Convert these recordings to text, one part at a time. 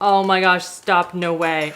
Oh my gosh, stop, no way.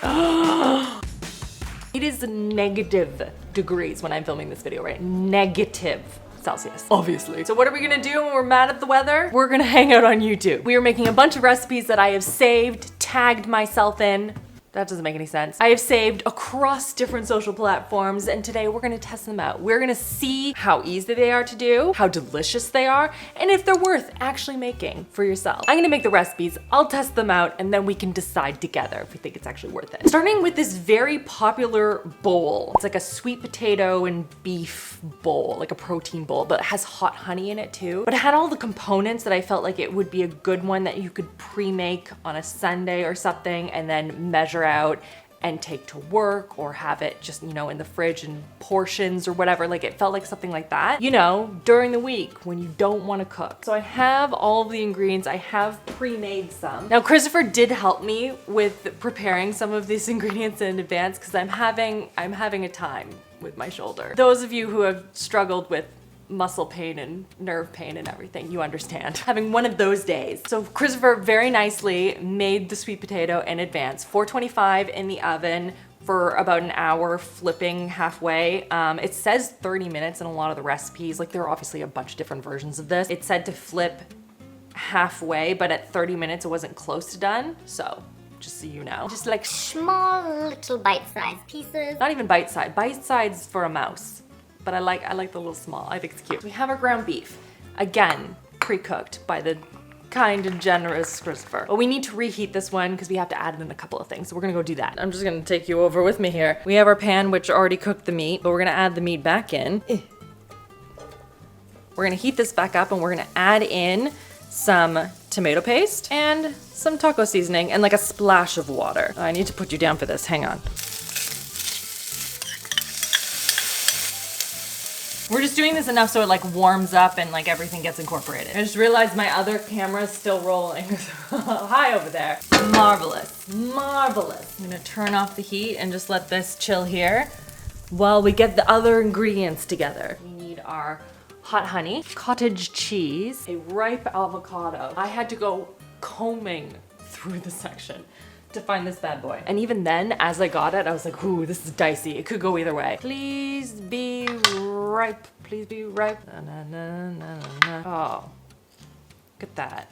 It is negative degrees when I'm filming this video, right? Negative Celsius, obviously. So what are we gonna do when we're mad at the weather? We're gonna hang out on YouTube. We are making a bunch of recipes that I have saved, tagged myself in. That doesn't make any sense. I have saved across different social platforms, and today we're gonna test them out. We're gonna see how easy they are to do, how delicious they are, and if they're worth actually making for yourself. I'm gonna make the recipes, I'll test them out, and then we can decide together if we think it's actually worth it. Starting with this very popular bowl. It's like a sweet potato and beef bowl, like a protein bowl, but it has hot honey in it too. But it had all the components that I felt like it would be a good one that you could pre-make on a Sunday or something, and then measure out and take to work, or have it just, you know, in the fridge in portions or whatever. Like, it felt like something like that, you know, during the week when you don't want to cook. So I have all of the ingredients. I have pre-made some. Now, Christopher did help me with preparing some of these ingredients in advance because I'm having a time with my shoulder. Those of you who have struggled with muscle pain and nerve pain and everything, you understand. Having one of those days. So Christopher very nicely made the sweet potato in advance. 425 in the oven for about an hour, flipping halfway. It says 30 minutes in a lot of the recipes. Like, there are obviously a bunch of different versions of this. It said to flip halfway, but at 30 minutes it wasn't close to done. So just so you know. Just like Small little bite-sized pieces. not even bite-sized. Bite-sized for a mouse. But I like the little small. I think it's cute. We have our ground beef. Again, pre-cooked by the kind and generous Christopher. But we need to reheat this one because we have to add in a couple of things. So we're gonna go do that. I'm just gonna take you over with me here. We have our pan which already cooked the meat, but we're gonna add the meat back in. We're gonna heat this back up and we're gonna add in some tomato paste and some taco seasoning and like a splash of water. I need to put you down for this, hang on. We're just doing this enough so it like warms up and like everything gets incorporated. I just realized my other camera's still rolling. Hi over there. Marvelous, marvelous. I'm gonna turn off the heat and just let this chill here while we get the other ingredients together. We need our hot honey, cottage cheese, a ripe avocado. I had to go combing through the section to find this bad boy. And even then, as I got it, I was like, ooh, this is dicey. It could go either way. Please be ripe. Please be ripe. Na, na, na, na, na. Oh, look at that.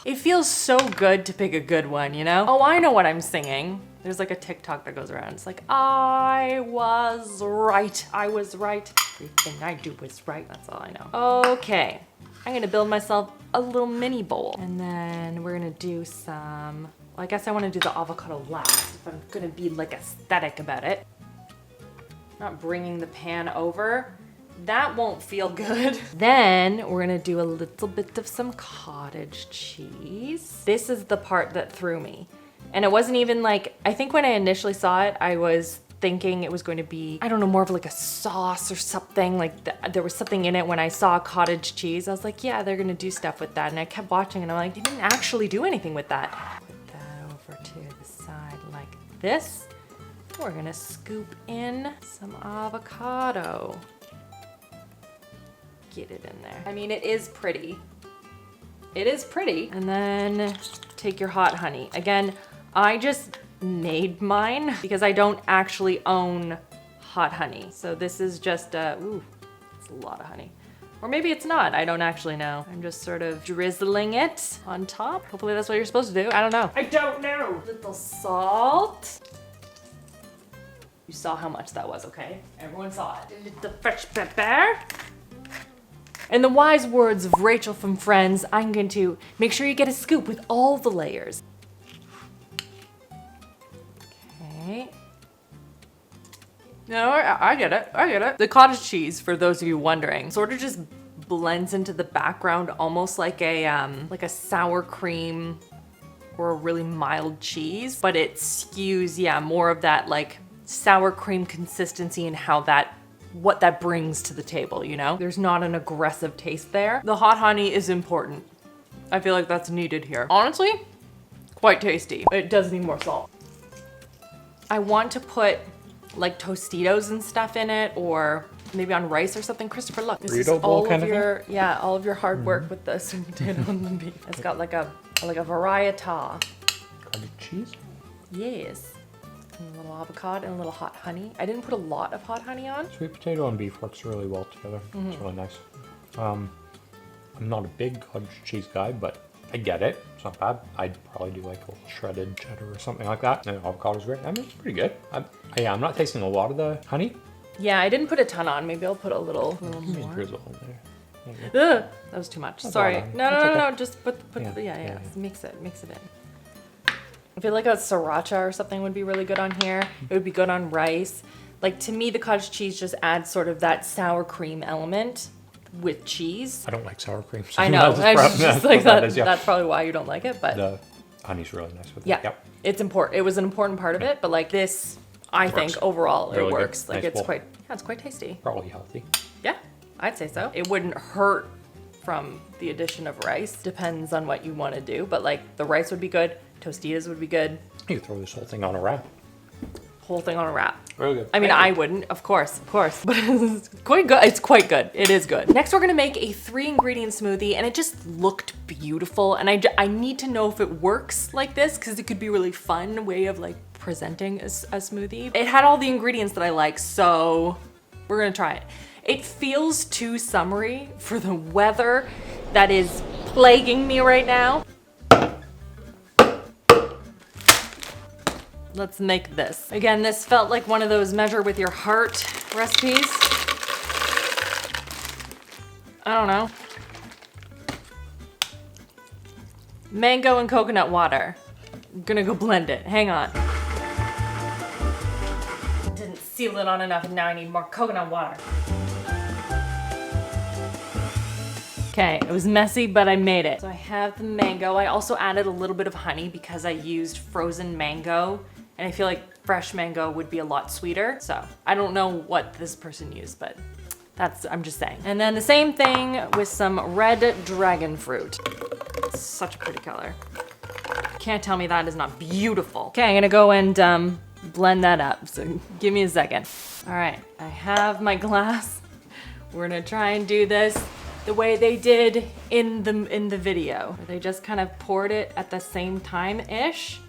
It feels so good to pick a good one, you know? Oh, I know what I'm singing. There's like a TikTok that goes around. It's like, I was right. I was right. Everything I do was right. That's all I know. Okay. I'm gonna build myself a little mini bowl. And then we're gonna do some, well, I guess I wanna do the avocado last if I'm gonna be like aesthetic about it. Not bringing the pan over. That won't feel good. Then we're gonna do a little bit of some cottage cheese. This is the part that threw me. And it wasn't even like, I think when I initially saw it, I was thinking it was going to be, I don't know, more of like a sauce or something. Like there was something in it when I saw cottage cheese. I was like, yeah, they're gonna do stuff with that. And I kept watching and I'm like, they didn't actually do anything with that. Put that over to the side like this. We're gonna scoop in some avocado. Get it in there. I mean, it is pretty. It is pretty. And then take your hot honey. Again, I just made mine because I don't actually own hot honey. So this is just ooh, it's a lot of honey. Or maybe it's not, I don't actually know. I'm just sort of drizzling it on top. Hopefully that's what you're supposed to do, I don't know. I don't know. Little salt. You saw how much that was, okay? Everyone saw it. A little fresh pepper. In the wise words of Rachel from Friends, I'm going to make sure you get a scoop with all the layers. Okay. No, I get it, I get it. The cottage cheese, for those of you wondering, sort of just blends into the background almost like a sour cream or a really mild cheese, but it skews, yeah, more of that like sour cream consistency and what that brings to the table, you know? There's not an aggressive taste there. The hot honey is important. I feel like that's needed here. Honestly, quite tasty. It does need more salt. I want to put like Tostitos and stuff in it, or maybe on rice or something. Christopher, look. This is all of your, yeah, all of your hard work with the sweet potato and the beef. It's got like a like a variety. Cottage cheese? Yes. And a little avocado and a little hot honey. I didn't put a lot of hot honey on. Sweet potato and beef works really well together. It's really nice. I'm not a big cottage cheese guy, but I get it. It's not bad. I'd probably do like a little shredded cheddar or something like that. And avocado's great. I mean, it's pretty good. I'm not tasting a lot of the honey. Yeah, I didn't put a ton on. Maybe I'll put a little more. Drizzle in there. Ugh, that was too much. Sorry. all No, right. no. Okay. Just put Yeah, yeah. Mix it in. I feel like a sriracha or something would be really good on here. It would be good on rice. Like, to me, the cottage cheese just adds sort of that sour cream element with cheese. I don't like sour cream. So I know. It's just like that. Is, yeah. That's probably why you don't like it. But The honey's really nice with it. yeah, Yep. it's important. It was an important part of it. But like this, I think Works. overall Really it good. works. Like Nice it's bowl. it's quite tasty. Probably healthy. Yeah, I'd say so. It wouldn't hurt from the addition of rice. Depends on what you want to do. But like the rice would be good. Tostitas would be good. You could throw this whole thing on a wrap. Whole thing on a wrap. Really good. I mean, Thank you. I wouldn't, of course, but it's quite good. It's quite good. It is good. Next, we're gonna make a 3-ingredient smoothie, and it just looked beautiful. And I need to know if it works like this, because it could be a really fun way of like presenting a smoothie. It had all the ingredients that I like, so we're gonna try it. It feels too summery for the weather that is plaguing me right now. Let's make this. Again, this felt like one of those measure with your heart recipes. I don't know. Mango and coconut water. I'm gonna go blend it. Hang on. Didn't seal it on enough and now I need more coconut water. Okay, it was messy, but I made it. So I have the mango. I also added a little bit of honey because I used frozen mango. And I feel like fresh mango would be a lot sweeter. So I don't know what this person used, but I'm just saying. And then the same thing with some red dragon fruit. It's such a pretty color. Can't tell me that is not beautiful. Okay, I'm gonna go and blend that up. So give me a second. All right, I have my glass. We're gonna try and do this the way they did in the video, where they just kind of poured it at the same time-ish.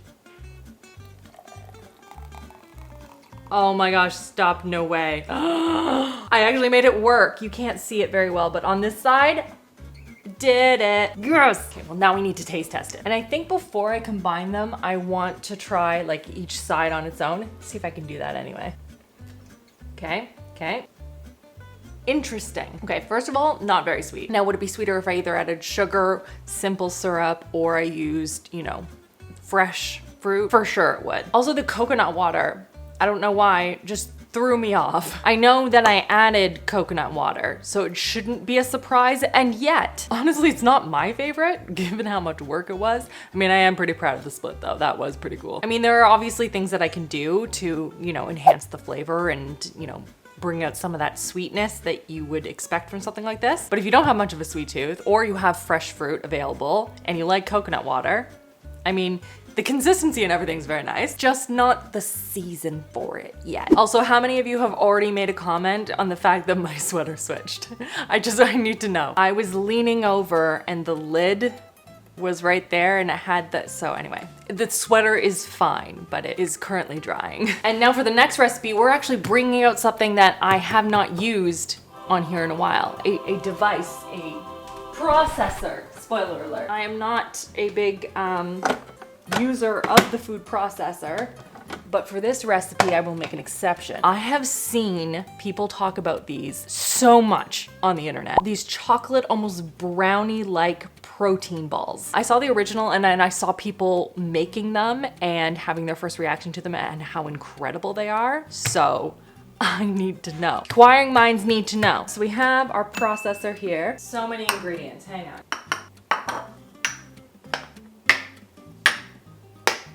Oh my gosh, stop, no way. I actually made it work. You can't see it very well, but on this side, did it. Yes. Okay, well now we need to taste test it. And I think before I combine them, I want to try like each side on its own. See if I can do that anyway. Okay. Interesting. Okay, first of all, not very sweet. Now, would it be sweeter if I either added sugar, simple syrup, or I used, fresh fruit? For sure it would. Also, the coconut water, I don't know why, just threw me off. I know that I added coconut water, so it shouldn't be a surprise, and yet, honestly, it's not my favorite, given how much work it was. I mean, I am pretty proud of the split, though. That was pretty cool. I mean, there are obviously things that I can do to, enhance the flavor and, bring out some of that sweetness that you would expect from something like this. But if you don't have much of a sweet tooth, or you have fresh fruit available, and you like coconut water, I mean, the consistency and everything's very nice, just not the season for it yet. Also, how many of you have already made a comment on the fact that my sweater switched? I need to know. I was leaning over and the lid was right there and it had the, so anyway, the sweater is fine, but it is currently drying. And now for the next recipe, we're actually bringing out something that I have not used on here in a while. A device, a processor, spoiler alert. I am not a big user of the food processor, but for this recipe, I will make an exception. I have seen people talk about these so much on the internet. These chocolate, almost brownie-like protein balls. I saw the original and then I saw people making them and having their first reaction to them and how incredible they are. So I need to know. Inquiring minds need to know. So we have our processor here. So many ingredients, hang on.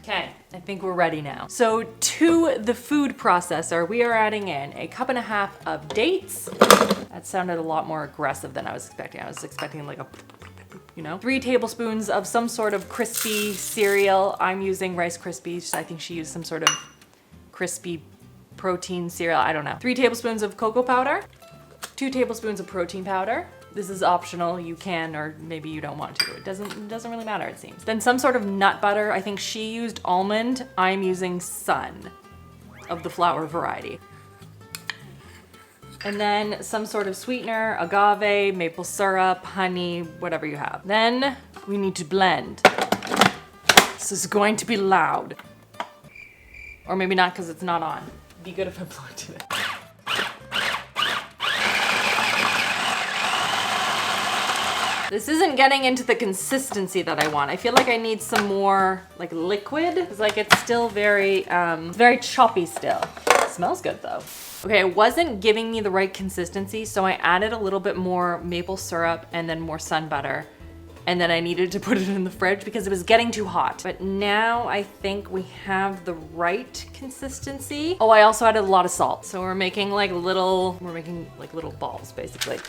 Okay, I think we're ready now. So to the food processor, we are adding in 1.5 cups of dates. That sounded a lot more aggressive than I was expecting. I was expecting like a, 3 tablespoons of some sort of crispy cereal. I'm using Rice Krispies. I think she used some sort of crispy protein cereal. I don't know. 3 tablespoons of cocoa powder, 2 tablespoons of protein powder, This is optional. You can, or maybe you don't want to. It doesn't really matter, it seems. Then some sort of nut butter. I think she used almond. I'm using sun of the flour variety. And then some sort of sweetener, agave, maple syrup, honey, whatever you have. Then we need to blend. This is going to be loud. Or maybe not because it's not on. It'd be good if I plugged it in. This isn't getting into the consistency that I want. I feel like I need some more like liquid. It's like it's still very choppy still. It smells good though. Okay, it wasn't giving me the right consistency, so I added a little bit more maple syrup and then more sun butter. And then I needed to put it in the fridge because it was getting too hot. But now I think we have the right consistency. Oh, I also added a lot of salt. So we're making like little balls basically.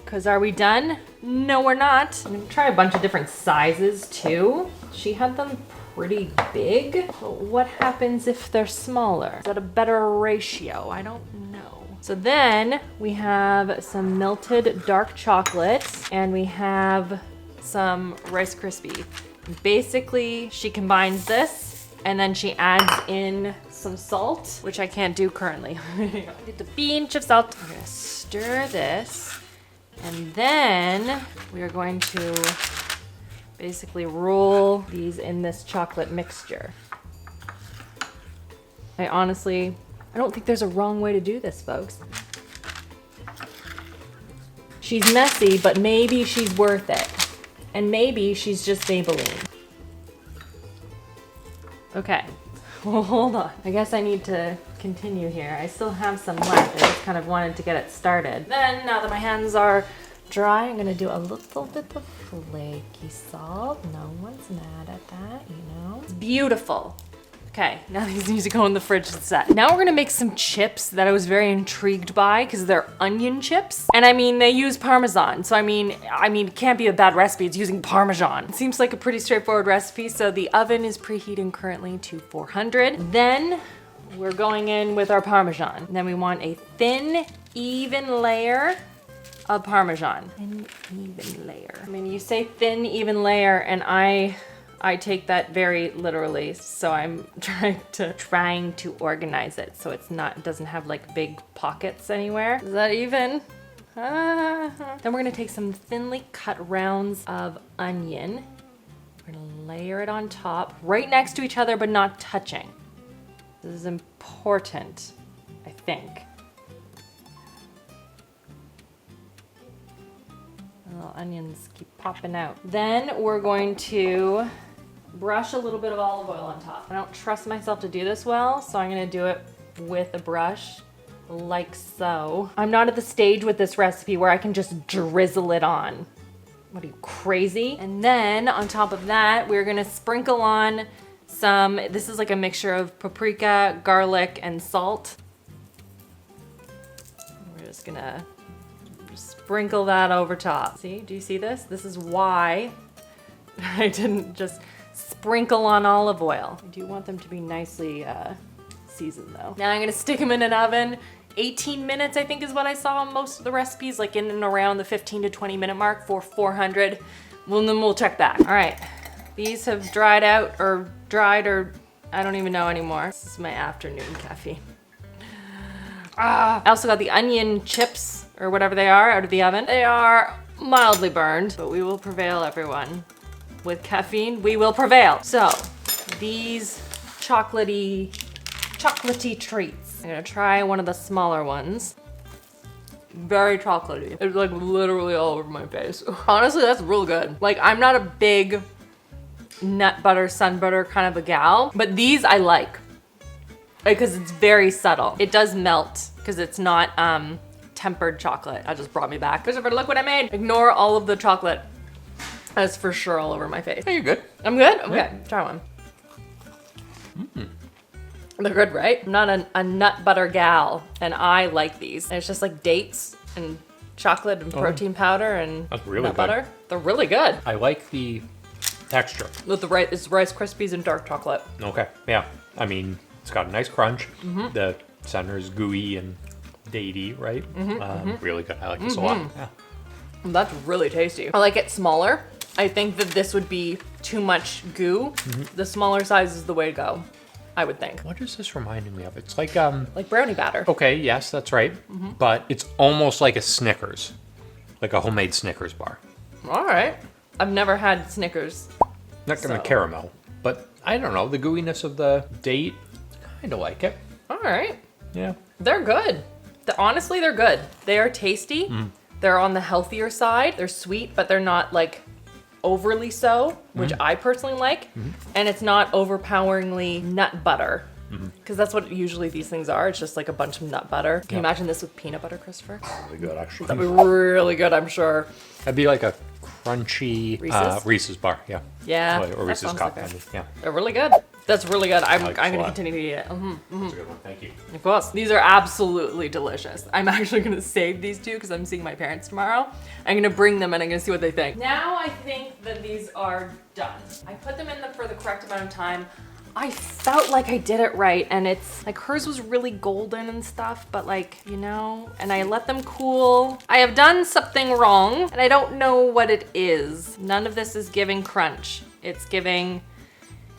Cause are we done? No, we're not. I'm gonna try a bunch of different sizes too. She had them pretty big, but what happens if they're smaller? Is that a better ratio? I don't know. So then we have some melted dark chocolate and we have some Rice Krispie. Basically, she combines this and then she adds in some salt, which I can't do currently. Get a pinch of salt. We're gonna stir this. And then we are going to basically roll these in this chocolate mixture. I don't think there's a wrong way to do this, folks. She's messy, but maybe she's worth it. And maybe she's just Maybelline. Okay, well, hold on. I guess I need to continue here. I still have some left. I just kind of wanted to get it started. Then, now that my hands are dry, I'm gonna do a little bit of flaky salt. No one's mad at that, you know? It's beautiful. Okay, now these need to go in the fridge to set. Now we're gonna make some chips that I was very intrigued by because they're onion chips. And I mean, they use Parmesan. So I mean, it can't be a bad recipe. It's using Parmesan. It seems like a pretty straightforward recipe. So the oven is preheating currently to 400. Then we're going in with our Parmesan. And then we want a thin, even layer of Parmesan. Thin, even layer. I mean, you say thin, even layer, and I take that very literally. So I'm trying to organize it so it doesn't have like big pockets anywhere. Is that even? Then we're gonna take some thinly cut rounds of onion. We're gonna layer it on top, right next to each other, but not touching. This is important, I think. Little onions keep popping out. Then we're going to brush a little bit of olive oil on top. I don't trust myself to do this well, so I'm gonna do it with a brush, like so. I'm not at the stage with this recipe where I can just drizzle it on. What are you, crazy? And then on top of that, we're gonna sprinkle on this is like a mixture of paprika, garlic, and salt. We're just gonna sprinkle that over top. See, do you see this? This is why I didn't just sprinkle on olive oil. I do want them to be nicely seasoned though. Now I'm gonna stick them in an oven. 18 minutes, I think, is what I saw on most of the recipes, like in and around the 15 to 20 minute mark for 400. Well, then we'll check back. All right, these have dried, or I don't even know anymore. This is my afternoon caffeine. I also got the onion chips, or whatever they are, out of the oven. They are mildly burned, but we will prevail, everyone. With caffeine, we will prevail. So, these chocolatey treats. I'm gonna try one of the smaller ones. Very chocolatey. It's like literally all over my face. Honestly, that's real good. Like, I'm not a big nut butter, sun butter kind of a gal, but these I like. Because it's very subtle. It does melt, because it's not tempered chocolate. That just brought me back. Christopher, look what I made. Ignore all of the chocolate. That's for sure all over my face. Hey, you're good. I'm good? Okay, try one. They're good, right? I'm not a nut butter gal, and I like these. And it's just like dates and chocolate and protein powder and That's really nut good. butter. They're really good. I like the texture. With it's Rice Krispies and dark chocolate. Okay, yeah. I mean, it's got a nice crunch. The center is gooey and datey, right? Really good. I like this a lot. Yeah. That's really tasty. I like it smaller. I think that this would be too much goo. The smaller size is the way to go, I would think. What is this reminding me of? It's like brownie batter. okay, yes, that's right. But it's almost like a Snickers, like a homemade Snickers bar. All right. I've never had Snickers. Not gonna So- caramel, but I don't know, the gooiness of the date, kind of like it. All right. Yeah. They're good. Honestly, they're good. They are tasty. They're on the healthier side. They're sweet, but they're not like overly so, which I personally like. And it's not overpoweringly nut butter. Because that's what usually these things are. It's just like a bunch of nut butter. Can you imagine this with peanut butter, Christopher? Really good, actually. That'd be really good, I'm sure. That'd be like a crunchy Reese's bar, yeah. Yeah, Or that Reese's sounds cup, like it. yeah. They're really good. That's really good. I'm like this a going to lot. continue to eat it. That's a good one, thank you. Of course. These are absolutely delicious. I'm actually going to save these two because I'm seeing my parents tomorrow. I'm going to bring them and I'm going to see what they think. Now I think that these are done. I put them in for the correct amount of time. I felt like I did it right, and it's like hers was really golden and stuff, but like, you know, and I let them cool. I have done something wrong and I don't know what it is. None of this is giving crunch. It's giving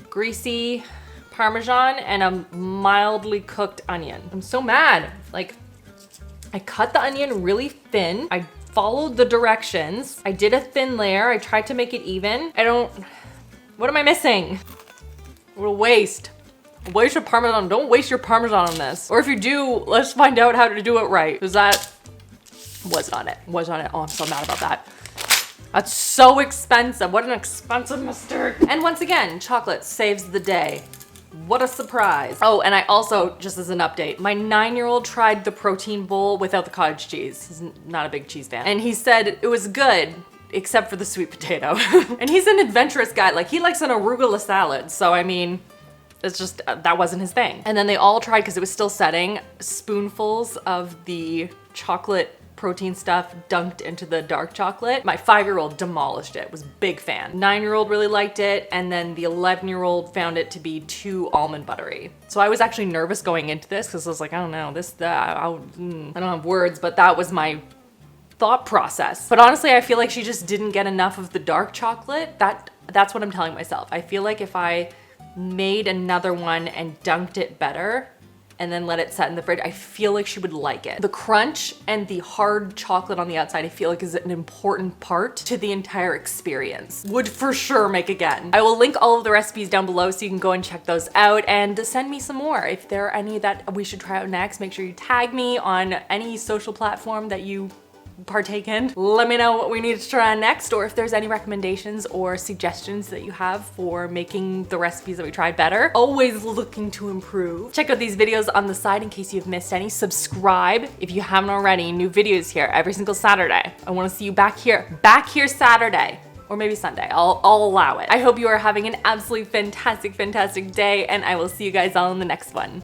greasy Parmesan and a mildly cooked onion. I'm so mad. Like, I cut the onion really thin. I followed the directions. I did a thin layer. I tried to make it even. What am I missing? What a waste. A waste of Parmesan. Don't waste your Parmesan on this. Or if you do, let's find out how to do it right. Because that was not it. Was not it. Oh, I'm so mad about that. That's so expensive. What an expensive mistake. And once again, chocolate saves the day. What a surprise. Oh, and I also, just as an update, my 9-year-old tried the protein bowl without the cottage cheese. He's not a big cheese fan. And he said it was good, except for the sweet potato. And he's an adventurous guy. Like, he likes an arugula salad. So, I mean, it's just, that wasn't his thing. And then they all tried, because it was still setting, spoonfuls of the chocolate protein stuff dunked into the dark chocolate. My 5-year-old demolished it, was a big fan. 9-year-old really liked it, and then the 11-year-old found it to be too almond buttery. So I was actually nervous going into this, because I was like, I don't know, I don't have words, but that was my thought process. But honestly, I feel like she just didn't get enough of the dark chocolate. That's what I'm telling myself. I feel like if I made another one and dunked it better, and then let it set in the fridge, I feel like she would like it. The crunch and the hard chocolate on the outside, I feel like is an important part to the entire experience. Would for sure make again. I will link all of the recipes down below so you can go and check those out and send me some more. If there are any that we should try out next, make sure you tag me on any social platform that you partake in. Let me know what we need to try next, or if there's any recommendations or suggestions that you have for making the recipes that we tried better. Always looking to improve. Check out these videos on the side in case you've missed any. Subscribe if you haven't already. New videos here every single Saturday. I want to see you back here Saturday. Or maybe Sunday, I'll allow it. I hope you are having an absolutely fantastic day, and I will see you guys all in the next one.